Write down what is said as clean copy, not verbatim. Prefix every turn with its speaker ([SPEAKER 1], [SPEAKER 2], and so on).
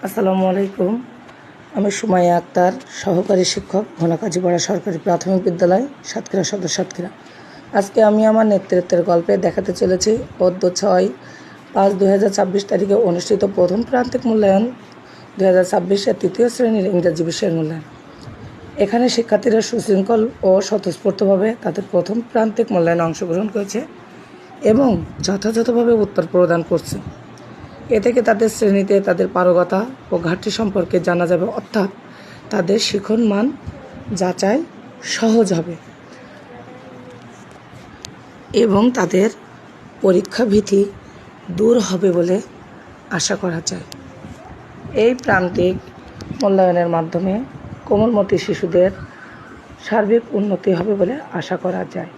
[SPEAKER 1] আসসালামু আলাইকুম। আমি সুমাইয়া আক্তার, সহকারী শিক্ষক, ঘোনাকাজীপাড়া সরকারি প্রাথমিক বিদ্যালয়, সাতক্ষীরা সদর সাতক্ষীরা। আজকে আমি আমার নেতৃত্বের গল্পে দেখাতে চলেছি 4/5/2024 তারিখে অনুষ্ঠিত প্রথম প্রান্তিক মূল্যায়ন 2026-এর তৃতীয় শ্রেণীর ইংরেজি বিষয়ের মূল্যায়ন। এখানে শিক্ষার্থীরা সুশৃঙ্খল ও স্বতঃস্ফূর্তভাবে তাদের প্রথম প্রান্তিক মূল্যায়নে অংশগ্রহণ করেছে এবং যথাযথভাবে উত্তর প্রদান করছে। এ থেকে তাদের শ্রেণীতে তাদের পারগতা ও ঘাটতি সম্পর্কে জানা যাবে, অর্থাৎ তাদের শিখন মান যাচাই সহজ হবে এবং তাদের পরীক্ষা ভীতি দূর হবে বলে আশা করা যায়। এই প্রান্তিক মূল্যায়নের মাধ্যমে কোমলমতি শিশুদের সার্বিক উন্নতি হবে বলে আশা করা যায়।